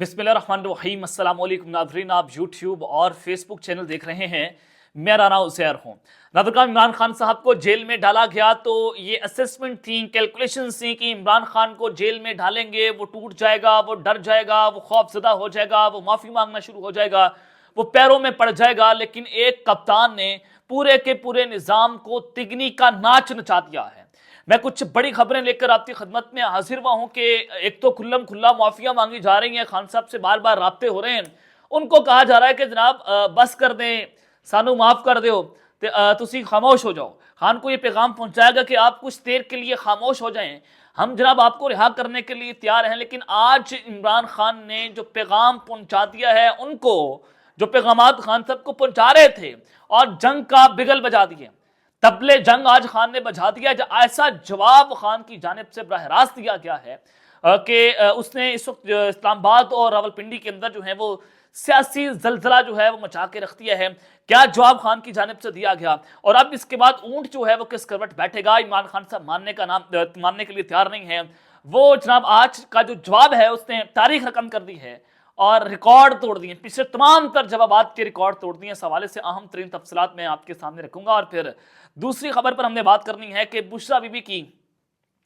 बिस्मिल्लाहिर्रहमानिर्रहीम अस्सलाम वालेकुम नाज़रीन, आप यूट्यूब और फेसबुक चैनल देख रहे हैं। मेरा नाम उज़ैर हूँ। नाज़रीन, इमरान खान साहब को जेल में डाला गया तो ये असेसमेंट थी, कैलकुलेशंस थी कि इमरान खान को जेल में डालेंगे, वो टूट जाएगा, वो डर जाएगा, वो खौफज़दा हो जाएगा, वो माफ़ी मांगना शुरू हो जाएगा, वो पैरों में पड़ जाएगा। लेकिन एक कप्तान ने पूरे के पूरे निज़ाम को तिगनी का नाच नचा दिया है। मैं कुछ बड़ी खबरें लेकर आपकी खिदमत में हाजिर हुआ हूं कि एक तो खुल्लम खुल्ला माफिया मांगी जा रही है, खान साहब से बार बार राब्ते हो रहे हैं। उनको कहा जा रहा है कि जनाब बस कर दें, सानू माफ कर दो, तुसी खामोश हो जाओ। खान को यह पैगाम पहुंचाएगा कि आप कुछ देर के लिए खामोश हो जाएं, हम जनाब आपको रिहा करने के लिए तैयार हैं। लेकिन आज इमरान खान ने जो पैगाम पहुंचा दिया है उनको, जो पैगामात खान साहब को पहुंचा रहे थे, और जंग का बिगल बजा दिए, तबले जंग आज खान ने बजा दिया। ऐसा जवाब खान की जानिब से बराह रास्त दिया गया है कि उसने इस वक्त इस्लामाबाद और रावलपिंडी के अंदर जो है वो सियासी जलजला जो है वो मचा के रख दिया है। क्या जवाब खान की जानिब से दिया गया, और अब इसके बाद ऊंट जो है वो किस करवट बैठेगा, इमरान खान साहब मानने के लिए तैयार नहीं है। वो जनाब आज का जो जवाब है उसने तारीख रकम कर दी है और रिकॉर्ड तोड़ दिए, पिछले तमाम तर जवाबात के रिकॉर्ड तोड़ दिए। इस हवाले से अहम तरीन तफसीलात मैं आपके सामने रखूंगा। और फिर दूसरी खबर पर हमने बात करनी है कि बुशरा बीबी की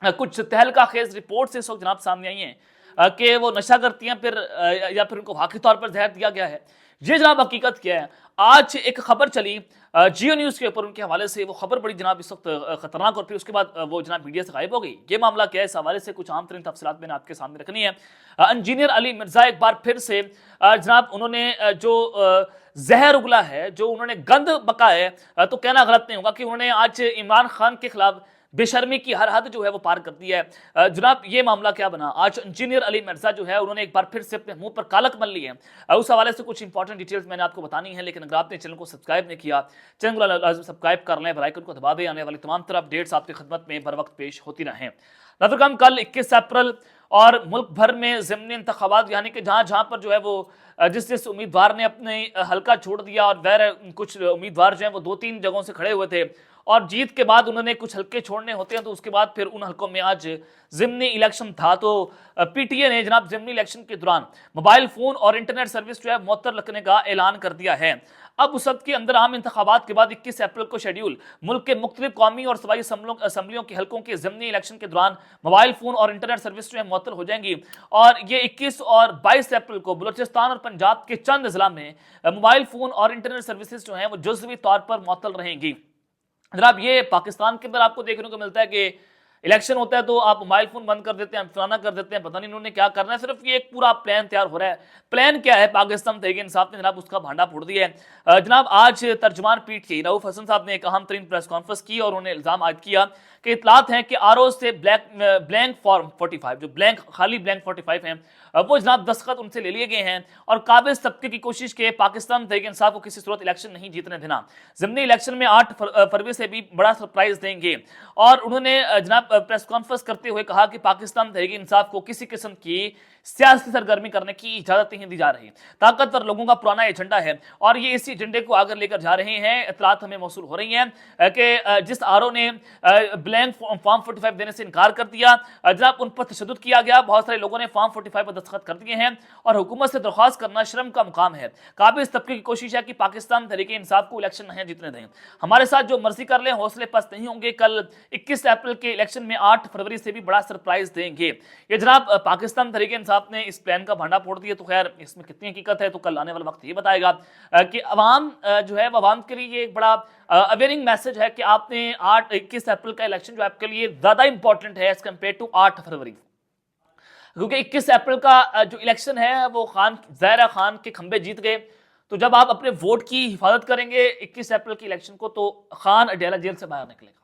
कुछ तहलका खेज रिपोर्ट से इस वक्त जनाब सामने आई है कि वो नशा करती हैं, फिर या फिर उनको वाकई तौर पर जहर दिया गया है। ये जनाब हकीकत क्या है, आज एक खबर चली जियो न्यूज़ के ऊपर, उनके हवाले से वो खबर बड़ी जनाब इस वक्त खतरनाक, और फिर उसके बाद वो जनाब मीडिया से गायब हो गई। ये मामला क्या है, इस हवाले से कुछ आम तरीन तफसीलात मैंने आपके सामने रखनी है। इंजीनियर अली मिर्जा एक बार फिर से जनाब उन्होंने जो जहर उगला है, जो उन्होंने गंद बका है, तो कहना गलत नहीं होगा कि उन्होंने आज इमरान खान के खिलाफ बेशर्मी की हर हद जो है वो पार कर दी है। जनाब ये मामला क्या बना, आज इंजीनियर अली मिर्जा जो है उन्होंने एक बार फिर से अपने मुंह पर कालक मल ली है। उस हवाले से कुछ इंपॉर्टेंट डिटेल्स मैंने आपको बतानी है। लेकिन अगर आपने चैनल को सब्सक्राइब नहीं किया, चैनल को लाजम सब्सक्राइब कर लें, बेल आइकन को दबा दें, आने वाली तमाम तरह अपडेट्स आपकी खिदमत में बर वक्त पेश होती रहें। नाज़रीन, कल 21 अप्रैल और मुल्क भर में ज़िमनी इंतखाबात, यानी कि जहाँ जहाँ पर जो है वो जिस उम्मीदवार ने अपने हल्का छोड़ दिया, और वैर कुछ उम्मीदवार जो हैं वो 2-3 जगहों से खड़े हुए थे, और जीत के बाद उन्होंने कुछ हल्के छोड़ने होते हैं, तो उसके बाद फिर उन हल्कों में आज ज़िमनी इलेक्शन था। तो पीटीए ने जनाब ज़िमनी इलेक्शन के दौरान मोबाइल फ़ोन और इंटरनेट सर्विस जो है मुअत्तल रखने का ऐलान कर दिया है। अब उस वक्त के अंदर आम इंतखाबात के बाद 21 अप्रैल को शेड्यूल मुल्क के मुख्तलिफ कौमी और सूबाई असम्बलियों के हल्कों के ज़िमनी इलेक्शन के दौरान मोबाइल फ़ोन और इंटरनेट सर्विस जो है मुअत्तल हो जाएंगी। और ये 21 और 22 अप्रैल को बलूचिस्तान और पंजाब के चंद ज़िला में मोबाइल फ़ोन और इंटरनेट सर्विसेज जो हैं वो जुज़वी तौर पर मुअत्तल रहेंगी। जनाब ये पाकिस्तान के अंदर आपको देखने को मिलता है कि इलेक्शन होता है तो आप मोबाइल फोन बंद कर देते हैं, फलाना कर देते हैं, पता नहीं इन्होंने क्या करना है। सिर्फ ये एक पूरा प्लान तैयार हो रहा है। प्लान क्या है, पाकिस्तान तहरीक इंसाफ ने जनाब उसका भांडा फोड़ दिया है। जनाब आज तर्जुमान पीटीआई रऊफ हसन साहब ने एक अहम तरीन प्रेस कॉन्फ्रेंस की और उन्होंने इल्जाम आयद किया कि इतलात हैं कि आरओ से ब्लैंक फॉर्म 45, जो खाली ब्लैंक 45 हैं, वो जनाब दस्तखत उनसे ले लिए गए हैं, और काबिज तबके की कोशिश के पाकिस्तान तहरीक इंसाफ को किसी सूरत इलेक्शन नहीं जीतने देना। ज़िमनी इलेक्शन में 8 फरवरी से भी बड़ा सरप्राइज देंगे। और उन्होंने जनाब प्रेस कॉन्फ्रेंस करते हुए कहा कि पाकिस्तान तहरीक इंसाफ को किसी किस्म की सियासी सरगर्मी करने की इजाजत नहीं दी जा रही। ताकतवर लोगों का पुराना एजेंडा है और ये इसी एजेंडे को आगे लेकर जा रहे हैं। इतलात हमें मौसूल हो रही हैं कि जिस आरओ ने ब्लैंक फॉर्म 45 देने से इनकार कर दिया, जनाब उन पर तशद्दुद किया गया। बहुत सारे लोगों ने फॉर्म 45 पर दस्तखत कर दिए हैं और हुकूमत से दरख्वास्त करना शर्म का मुकाम है। काबिज तबके की कोशिश है कि पाकिस्तान तहरीक इंसाफ को इलेक्शन नहीं जीतने दें। हमारे साथ जो मर्जी कर लें, हौसले पस्त नहीं होंगे। कल 21 अप्रैल के इलेक्शन में 8 फरवरी से भी बड़ा सरप्राइज देंगे। ये जनाब पाकिस्तान तहरीक इंसाफ ने इस प्लान का भांडा फोड़ दिया। तो खैर इसमें कितनी हकीकत है तो कल आने वाला वक्त ये बताएगा कि अवाम जो है अवाम के लिए एक बड़ा अवेयरिंग मैसेज है कि आपने 21 अप्रैल का इलेक्शन जो आपके लिए ज्यादा इंपॉर्टेंट है एज कम्पेयर टू 8 फरवरी, क्योंकि 21 अप्रैल का जो इलेक्शन है वो ज़ाहिरा खान के खंबे जीत गए। तो जब आप अपने वोट की हिफाजत करेंगे 21 अप्रैल की इलेक्शन को, तो खान अडेला जेल से बाहर निकलेगा,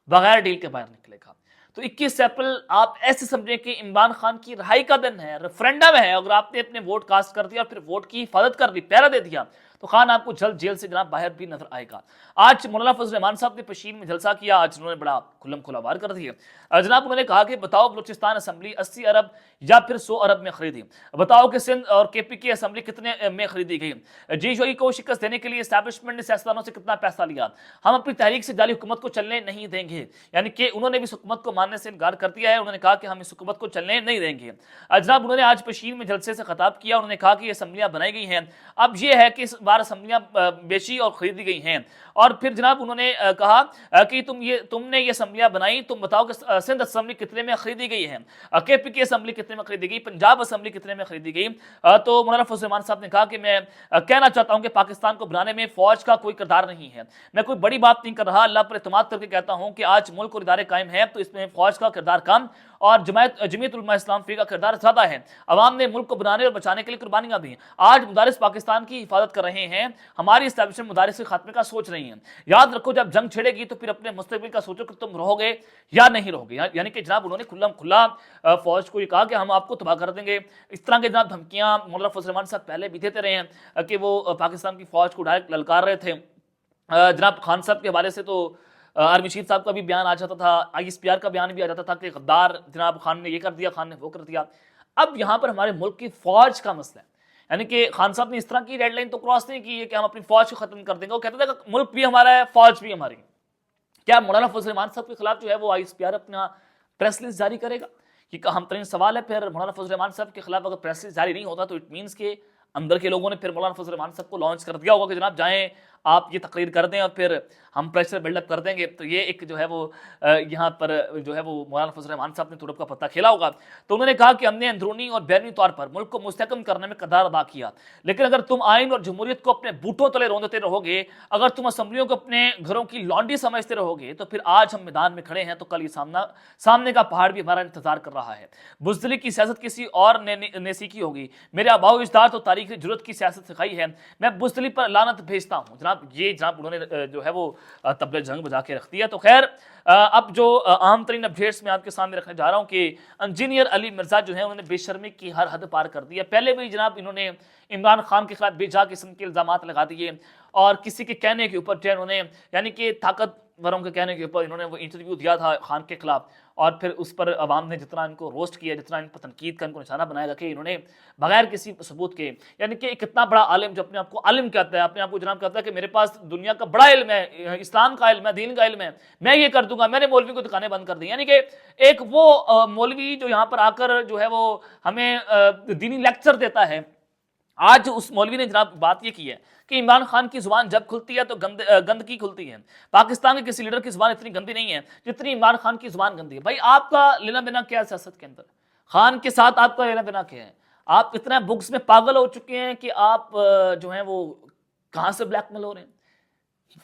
बगैर डील के बाहर निकलेगा। तो 21 अप्रैल आप ऐसे समझें कि इमरान खान की रिहाई का दिन है, रेफरेंडम है। अगर आपने अपने वोट कास्ट कर दिया और फिर वोट की हिफाजत कर दी, पहरा दे दिया, तो खान आपको जल्द जेल से जनाब बाहर भी नजर आएगा। आज मौलाना फजल रहमान साहब ने पशीन में जलसा किया, आज उन्होंने बड़ा खुल्लम खुला वार कर दिया। जनाब उन्होंने कहा कि बताओ बलूचिस्तान असम्बली 80 अरब या फिर 100 अरब में खरीदी, बताओ कि सिंध और केपी की असम्बली कितने में खरीदी गई। जी को शिकस्त देने के लिए एस्टैब्लिशमेंट ने सियासतदानों से कितना पैसा लिया, हम अपनी तहरीक से जाली हुकूमत को चलने नहीं देंगे। यानी कि उन्होंने भी इस हुकूमत को मानने से इनकार कर दिया है, उन्होंने कहा कि हम इस हुकूमत को चलने नहीं देंगे। जनाब उन्होंने आज पशीन में जलसे से खिताब किया, उन्होंने कहा कि ये असम्बलियां बनाई गई हैं, अब यह है कि इस बार असम्बलियां बेची और खरीदी गई हैं। और फिर जनाब उन्होंने कहा कि तुमने ये असम्बलियां बनाई, तुम बताओ कि सिंध असम्बली कितने में खरीदी गई है, केपी की असम्बली कितने में खरीदी गई, पंजाब असम्बली कितने में खरीदी गई। तो मौलाना फजल रहमान साहब ने कहा कि मैं कहना चाहता हूं कि पाकिस्तान को बनाने में फौज का कोई किरदार नहीं है, मैं कोई बड़ी बात नहीं कर रहा, अल्लाह पर इत्मीनान करके कहता हूं कि आज मुल्क और इदारे कायम है तो इसमें फौज का किरदार कम और जमीयत उलमा इस्लाम फी का किरदार ज्यादा है। अवाम ने मुल्क को बनाने और बचाने के लिए कुर्बानियां दी, आज मुदारिस पाकिस्तान की हिफाजत कर रहे हैं, हमारी इस्टेब्लिशमेंट मुदारिस के खात्मे का सोच रही है। याद रखो जब जंग छिड़ेगी तो फिर अपने मुस्तकबिल का सोचो कि तुम रहोगे या नहीं रहोगे। यानी कि जनाब उन्होंने खुल्लम खुल्ला फौज को ये कहा कि हम आपको तबाह कर देंगे। इस तरह के जनाब धमकियां मौलाना फजल रहमान साहब पहले भी देते रहे हैं कि वो पाकिस्तान की फौज को डायरेक्ट ललकार रहे थे। जनाब खान साहब के हवाले से तो आर्मी चीफ साहब का भी बयान आ जाता था, ISPR का बयान भी आ जाता था कि गद्दार जनाब खान ने ये कर दिया, खान ने वो कर दिया। अब यहाँ पर हमारे मुल्क की फौज का मसला है, यानी कि खान साहब ने इस तरह की रेडलाइन तो क्रॉस नहीं की है कि हम अपनी फौज को खत्म कर देंगे। वो कहते थे कि मुल्क भी हमारा है, फौज भी हमारी। क्या मौलाना फजल रहमान साहब के खिलाफ जो है वो ISPR अपना प्रेस लिस्ट जारी करेगा? ये अहम तरीन सवाल है। फिर मौलाना फजल रहमान साहब के खिलाफ अगर प्रेस लिस्ट जारी नहीं होता तो इट मीन्स के अंदर के लोगों ने फिर मौलाना फजल रहमान साहब को लॉन्च कर दिया होगा कि जनाब जाएं आप ये तकरीर कर दें और फिर हम प्रेशर बिल्डअप कर देंगे। तो ये एक जो है वो यहाँ पर जो है वो मौलाना फजल रहमान साहब ने तुरब का पत्ता खेला होगा। तो उन्होंने कहा कि हमने अंदरूनी और बैरूनी तौर पर मुल्क को मुस्तहकम करने में किरदार अदा किया, लेकिन अगर तुम आइन और जमहूरियत को अपने बूटों तले रौंदते रहोगे, अगर तुम असम्बलियों को अपने घरों की लॉन्ड्री समझते रहोगे, तो फिर आज हम मैदान में खड़े हैं तो कल ये सामने का पहाड़ भी हमारा इंतजार कर रहा है। बुज़दिली की सियासत किसी और ने सीखी होगी, मेरे आबाओ अजदाद तो तारीख जुर्रत की सियासत सिखाई है, मैं बुज़दिली पर लानत भेजता हूँ। जनाब उन्होंने जो है वो तबले जंग बजा के रख दिया। तो खैर अब जो आम तरीन अपडेट्स में आपके सामने रखने जा रहा हूँ कि इंजीनियर अली मिर्जा जो है उन्होंने बेशर्मी की हर हद पार कर दिया। पहले भी जनाब इन्होंने इमरान खान के खिलाफ बेजा किस्म के इल्जामात लगा दिए और किसी के कहने के ऊपर जो उन्होंने यानी कि ताकतवरों के कहने के ऊपर इन्होंने वो इंटरव्यू दिया था खान के खिलाफ और फिर उस पर अवाम ने जितना इनको रोस्ट किया, जितना इन पर तनकीद का इनको निशाना बनाया कि इन्होंने बगैर किसी सबूत के, यानी कि कितना बड़ा आलिम जो अपने आप को आलिम कहता है, अपने आप को जनाब कहता है कि मेरे पास दुनिया का बड़ा इल्म है, इस्लाम का इल्म है, दीन का इल्म है, मैं ये कर दूंगा, मैंने मौलवी को दुकानें बंद कर दी। यानी कि एक वो मौलवी जो यहाँ पर आकर जो है वो हमें दीनी लेक्चर देता है। आज उस मौलवी ने जनाब बात ये की है कि इमरान खान की जुबान जब खुलती है तो गंदगी खुलती है। पाकिस्तान के किसी लीडर की जुबान इतनी गंदी नहीं है जितनी इमरान खान की जुबान गंदी है। भाई आपका लेना देना क्या है सियासत के अंदर? खान के साथ आपका लेना देना क्या है? आप इतना बुक्स में पागल हो चुके हैं कि आप जो है वो कहाँ से ब्लैकमेल हो रहे हैं?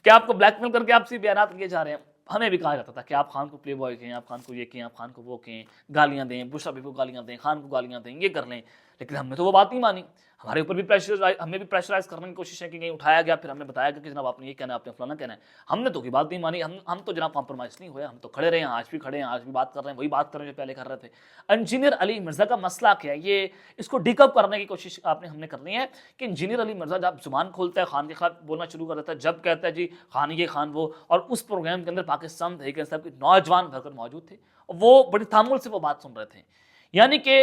क्या आपको ब्लैकमेल करके आपसे बयान किए जा रहे हैं? हमें भी कहा जाता था कि आप खान को प्ले बॉय कहें, आप खान को ये कहें, आप खान को वो कहें, गालियां दें, बुशरा भी को गालियां दें, खान को गालियां दें, ये कर लें। लेकिन हमने तो वो बात नहीं मानी। हमारे ऊपर भी हमें भी प्रेशराइज करने की कोशिश है कि कहीं उठाया गया, फिर हमने बताया कि जनाब आपने ये कहना है, आपने फलाना कहना है। हमने तो कोई बात नहीं मानी। हम तो जनाब कॉम्प्रोमाइज़ नहीं हुए, हम तो खड़े रहे हैं, आज भी खड़े हैं, आज भी बात कर रहे हैं, वही बात कर रहे हैं जो पहले कर रहे थे। इंजीनियर अली मिर्जा का मसला क्या है, ये इसको डिकअप करने की कोशिश हमने करनी है कि इंजीनियर अली मिर्जा जब जुबान खोलता है खान के खिलाफ बोलना शुरू कर देता है, जब कहता है जी खान ये खान वो, और उस प्रोग्राम के अंदर पाकिस्तान तहरीक इंसाफ के नौजवान भरकर मौजूद थे, वो बड़ी तामुल से वो बात सुन रहे थे। यानी कि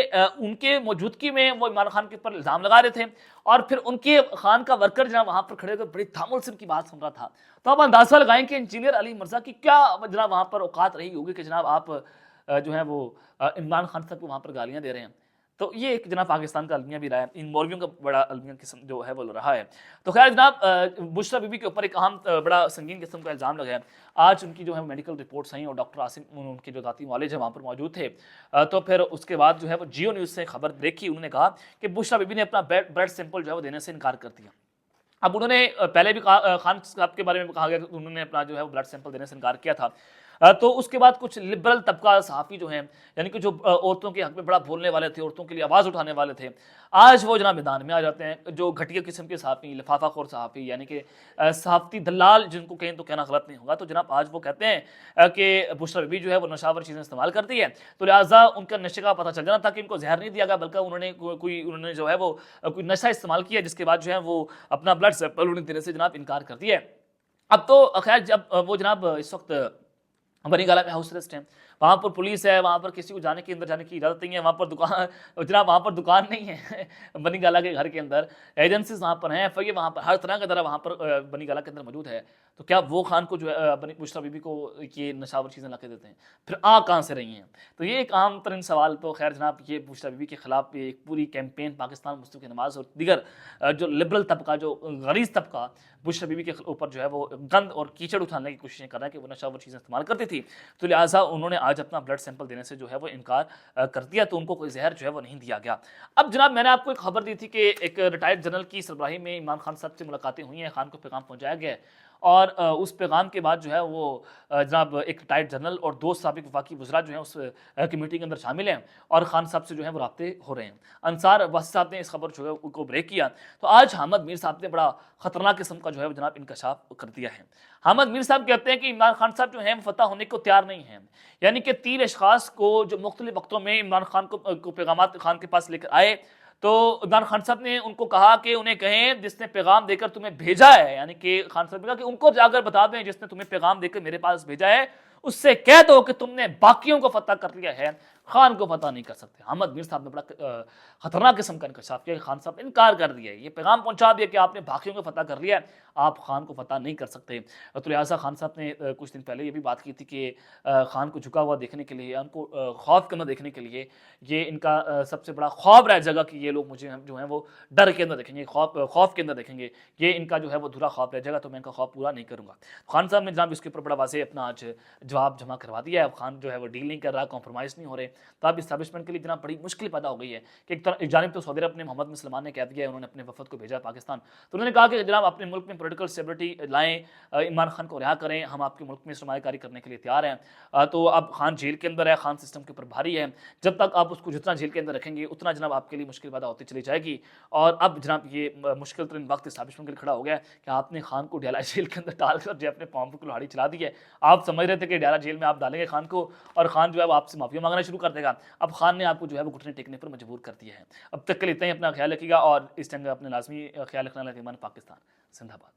उनके मौजूदगी में वो इमरान खान के ऊपर इल्ज़ाम लगा रहे थे और फिर उनके खान का वर्कर जनाब वहाँ पर खड़े होकर बड़ी तामुल से उनकी बात सुन रहा था। तो आप अंदाज़ा लगाएं कि इंजीनियर अली मिर्जा की क्या जनाब वहाँ पर औकात रही होगी कि जनाब आप जो है वो इमरान खान साहब को वहाँ पर गालियाँ दे रहे हैं। तो ये एक जनाब पाकिस्तान का अलमिया भी रहा है, इन मौलवियों का बड़ा अलमिया किस्म जो है वो रहा है। तो खैर जनाब बुशरा बीबी के ऊपर एक अहम बड़ा संगीन किस्म का इल्ज़ाम लगा है। आज उनकी जो है मेडिकल रिपोर्ट्स आई और डॉक्टर आसिम उनके जो ज़ाती मौलिज है वहाँ पर मौजूद थे। तो फिर उसके बाद जो है वो जियो न्यूज़ से खबर देखी, उन्होंने कहा कि बुशरा बीबी ने अपना ब्लड सैंपल जो है वो देने से इनकार कर दिया। अब उन्होंने पहले भी खान साहब के बारे में कहा गया कि उन्होंने अपना जो है वो ब्लड सैंपल देने से इनकार किया था। तो उसके बाद कुछ लिबरल तबका सहाफ़ी जो हैं, यानी कि जो औरतों के हक में बड़ा बोलने वाले थे, औरतों के लिए आवाज़ उठाने वाले थे, आज वो जनाब मैदान में आ जाते हैं। जो घटिया किस्म के सहाफ़ी, लिफाफाखोर सहाफ़ी, यानी कि सहाफ़ती दलाल जिनको कहें तो कहना गलत नहीं होगा, तो जनाब आज वो कहते हैं कि बुशरा बीबी जो है वो नशावर चीज़ें इस्तेमाल करती है, तो लिहाजा उनका नशे का पता चल जाना था कि इनको जहर नहीं दिया गया, बल्कि उन्होंने जो है वो कोई नशा इस्तेमाल किया, जिसके बाद जो है वो अपना ब्लड सैंपल उन्हें देने से जनाब इनकार कर दिया है। अब तो खैर जब वो जनाब इस वक्त बनीगाला में हाउस अरेस्ट है, वहाँ पर पुलिस है, वहाँ पर किसी को जाने की अंदर जाने की इजाज़त नहीं है, वहाँ पर दुकान जनाब वहाँ पर दुकान नहीं है बनीगाला के घर के अंदर एजेंसीज वहाँ पर हैं, एफआईए वहाँ पर हर तरह का दरा वहाँ पर बनीगाला के अंदर मौजूद है। तो क्या वो खान को जो है बनी बुशरा बीबी को ये नशावर चीज़ें ला के देते हैं, फिर आ कहाँ से रही हैं? तो ये एक आम तरीन सवाल। तो खैर जनाब ये बुशरा बीबी के खिलाफ एक पूरी कैंपेन पाकिस्तान मुस्लिम की नमाज और दीगर जो लिबरल तबका, जो गलीज़ तबका बुशरा बीबी के ऊपर जो है वो गंद और कीचड़ उठाने की कोशिशें कर रहा है कि वो नशावर चीज़ें इस्तेमाल करती थी, तो लिहाजा उन्होंने आज अपना ब्लड सैंपल देने से जो है वो इनकार कर दिया, तो उनको कोई जहर जो है वो नहीं दिया गया। अब जनाब मैंने आपको एक खबर दी थी कि एक रिटायर्ड जनरल की सरबराही में इमरान खान साहब से मुलाकातें हुई हैं, खान को पैगाम पहुंचाया गया है, और उस पैगाम के बाद जो है वो जनाब एक रिटायर्ड जनरल और 2 साबिक वफाकी वज़रा जो हैं उस कमेटी के अंदर शामिल हैं, और खान साहब से जो है वो राब्ते हो रहे हैं। अंसार वासी साहब ने इस खबर जो है उनको ब्रेक किया, तो आज हामिद मीर साहब ने बड़ा खतरनाक किस्म का जो है वो जनाब इंकशाफ कर दिया है। हामिद मीर साहब कहते हैं कि इमरान खान साहब जो हैं वो फतह होने को तैयार नहीं हैं, यानी कि 3 अशखास को जो मुख्तलिफ वक्तों में इमरान खान को पैगामात खान के पास लेकर आए, तो इमरान खान साहब ने उनको कहा कि उन्हें कहें जिसने पैगाम देकर तुम्हें भेजा है, यानी कि खान साहब ने कहा कि उनको जाकर बता दें जिसने तुम्हें पैगाम देकर मेरे पास भेजा है, उससे कह दो कि तुमने बाकियों को फतह कर लिया है, खान को फतह नहीं कर सकते। हामिद मीर साहब ने बड़ा खतरनाक किस्म का इंकशाफ किया। खान साहब ने इनकार कर दिया है, ये पैगाम पहुंचा दिया कि आपने बाकियों को फतह कर लिया है, आप खान को फतह नहीं कर सकते। तो लिहाजा खान साहब ने कुछ दिन पहले ये भी बात की थी कि खान को झुका हुआ देखने के लिए, उनको खौफ करना देखने के लिए, ये इनका सबसे बड़ा ख्वाब रह जाएगा कि ये लोग मुझे जो है वो डर के अंदर देखेंगे, खौफ के अंदर देखेंगे, ये इनका जो है वो धुरा ख्वाब रह जाएगा, तो मैं इनका ख्वाब पूरा नहीं करूँगा। खान साहब ने जनाब इसके ऊपर बड़ा वाज़ेह अपना आज जवाब जमा करवा दिया है। खान जो है वो डील नहीं कर रहा, कॉम्प्रोमाइज़ नहीं हो रहे, तो अब इस्टेब्लिशमेंट के लिए जनाब बड़ी मुश्किल पैदा हो गई है कि एक जानिब तो सऊदी अरब ने मोहम्मद बिन सलमान ने कह दिया है, उन्होंने अपने वफद को भेजा पाकिस्तान, तो उन्होंने कहा कि जनाब अपने मुल्क में पॉलिटिकल स्टेबिलिटी लाएँ, इमरान खान को रिहा करें, हम आपके मुल्क में सरमायाकारी करने के लिए तैयार हैं। तो अब खान जेल के अंदर है, खान सिस्टम के ऊपर भारी है, जब तक आप उसको जितना जेल के अंदर रखेंगे उतना जनाब आपके लिए मुश्किल पैदा होती चली जाएगी। और अब जनाब ये मुश्किल तरीन वक्त इस्टेब्लिशमेंट के लिए खड़ा हो गया है कि आपने खान को डेला जेल के अंदर डालकर जो अपने पाँव पर कुल्हाड़ी चला दी है। आप समझ रहे थे कि डेला जेल में आप डालेंगे खान को और खान जो है वो आपसे माफी मांगना शुरू कर देगा, अब खान ने आपको जो है वो घुटने टेकने पर मजबूर कर दिया है। अब तक के लिए इतना ही, अपना ख्याल रखिएगा और इस टाइम अपने लाजमी ख्याल रखना लगे। पाकिस्तान जिंदाबाद।